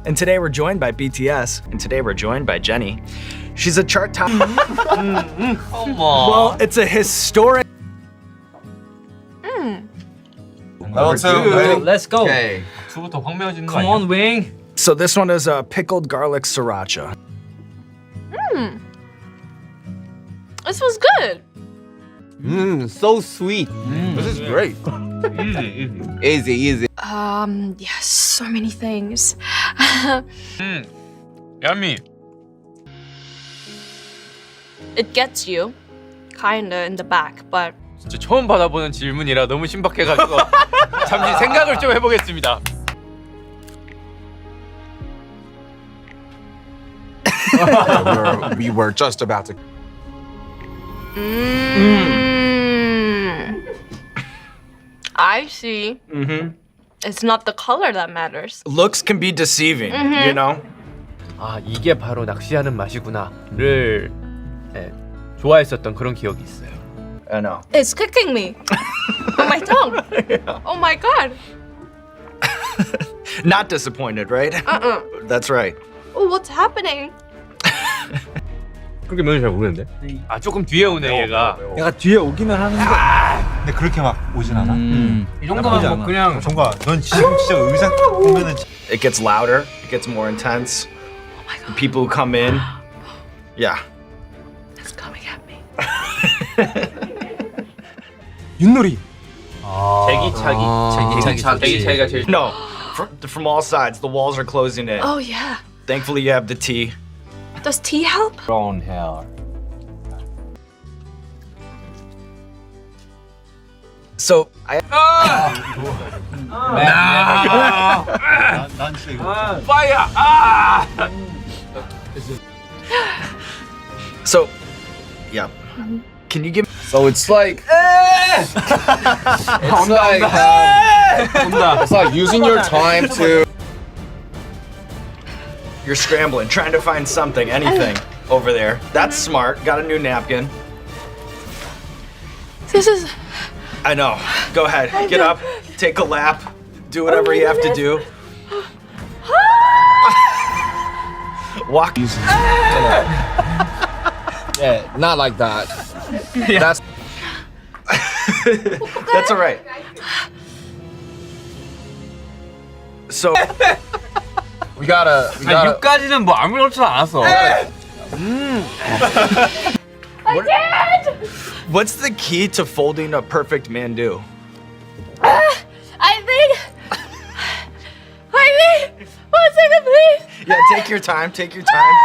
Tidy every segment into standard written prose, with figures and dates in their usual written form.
And today we're joined by BTS. And today we're joined by Jennie. She's a chart top. Come on. Well, it's a historic. Number two. Let's go. Okay. 두부터 확 매워지는 거 Come 아니야? on, Wing. So this one is a pickled garlic sriracha. This was good. So sweet. This is great. Easy. Yes, so many things. Yummy. It gets you, kinda in the back, but 진짜 처음 받아보는 질문이라 너무 신박해가지고 잠시 생각을 좀 해보겠습니다. We were just about to. I see. It's not the color that matters. Looks can be deceiving, you know? 아 이게 바로 낚시하는 맛이구나를 좋아했었던 그런 기억이 있어요. I know. It's cooking me on my tongue. Oh my god. Not disappointed, right? That's right. Oh, what's happening? 그렇게 매운지 잘 모르겠는데? 아 조금 뒤에 오네 얘가. 얘가 뒤에 오기는 하는데. 근데 그렇게 막 오진 않아. 이 정도면 뭐 그냥 정과, 넌 지금 진짜 의상 보면은 It gets louder, it gets more intense. People who come in. Yeah. It's coming at me. 윷놀이. 제기차기가 제일. No, from all sides, the walls are closing in. Oh yeah. Thankfully, you have the tea. Does tea help? Brown hair. So, I. 난 진짜 이거 파이어. So, yeah. Can you give? So it's like. It's like using your time to. You're scrambling, trying to find something, anything over there. That's smart. Got a new napkin. This is. I know. Go ahead. Get up. Take a lap. Do whatever you have to do. Walk. Yeah, not like that. That's. That's all right. So, We gotta. 6까지는 뭐 아무렇지도 않았어. what's the key to folding a perfect mandu? I think. One second, please. Yeah, take your time. Take your time.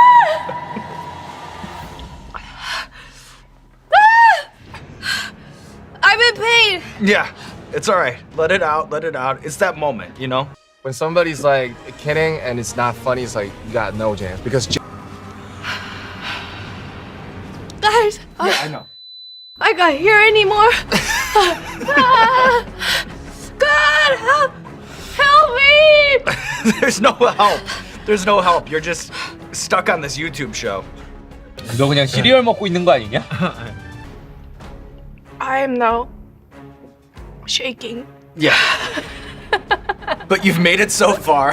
I'm in pain. Yeah, it's all right. Let it out. Let it out. It's that moment, you know. When somebody's like kidding and it's not funny, it's like you got no chance because. Guys, I know. I can't hear anymore. God, help me! There's no help. There's no help. You're just stuck on this YouTube show. 너 그냥 시리얼 먹고 있는 거 아니냐? I am now shaking. Yeah. But you've made it so far.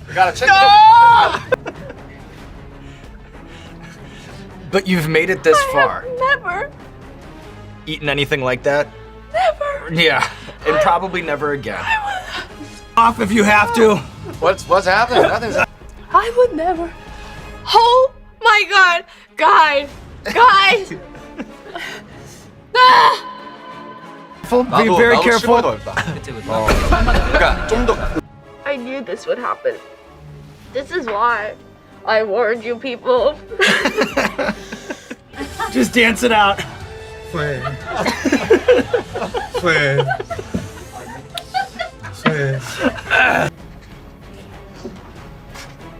We gotta check. But you've made it this far. Never, Eaten anything like that? never. Yeah. And probably never again. Off if you have to. What's happening? Nothing's. I would never. Oh my God, guys. Be very careful. 그러니까 좀 더. I knew this would happen. This is why I warned you people. Just dance it out. 왜?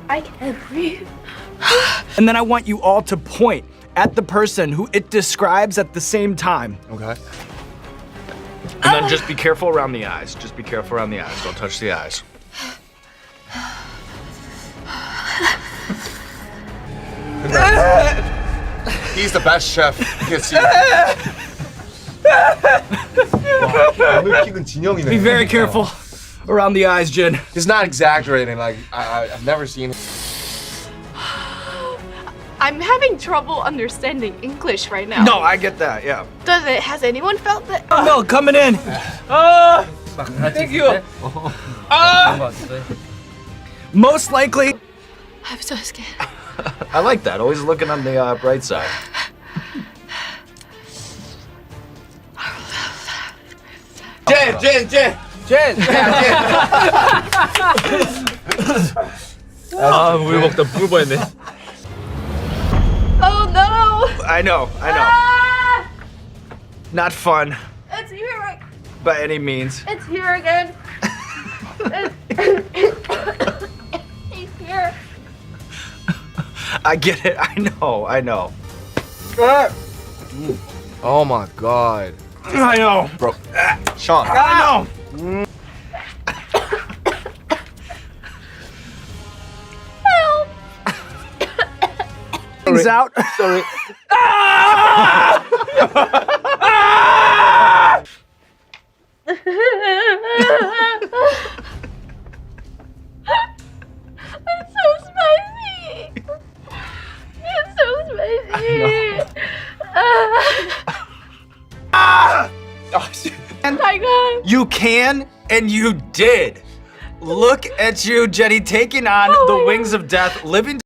I can't breathe. And then I want you all to point at the person who it describes at the same time. Okay. And then just be careful around the eyes. Just be careful around the eyes. Don't touch the eyes. He's the best chef you can see. 오늘 킥은 진영이네. Be very careful around the eyes, Jin. He's not exaggerating. Like I've never seen. I'm having trouble understanding English right now. No, I get that. Yeah. Has anyone felt that? Milk coming in. Thank you. Most likely. I'm so scared. I like that. Always looking on the bright side. 젠. 아, 물 먹다 물 뻔했네. Oh no! I know. Ah! Not fun It's here. by any means. It's here again. He's here. I get it. I know. Oh my god. I know. Bro. Sean. I know. Help! Things out. Sorry. It's so spicy. It's so spicy. 아, 씨. My God. You can and you did. Look at you, Jenny, taking on Oh the my wings of death, living